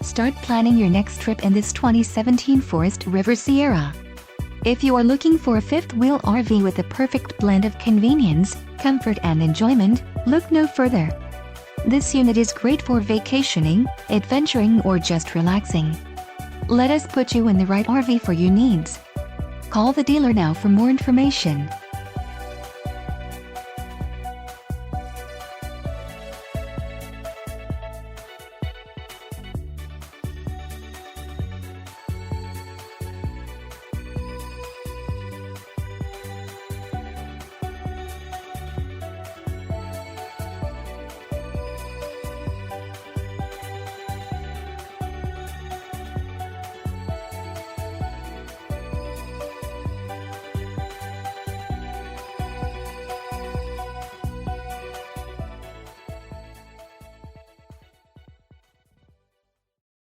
Start planning your next trip in this 2017 Forest River Sierra. If you are looking for a fifth-wheel RV with the perfect blend of convenience, comfort and enjoyment, look no further. This unit is great for vacationing, adventuring or just relaxing. Let us put you in the right RV for your needs. Call the dealer now for more information.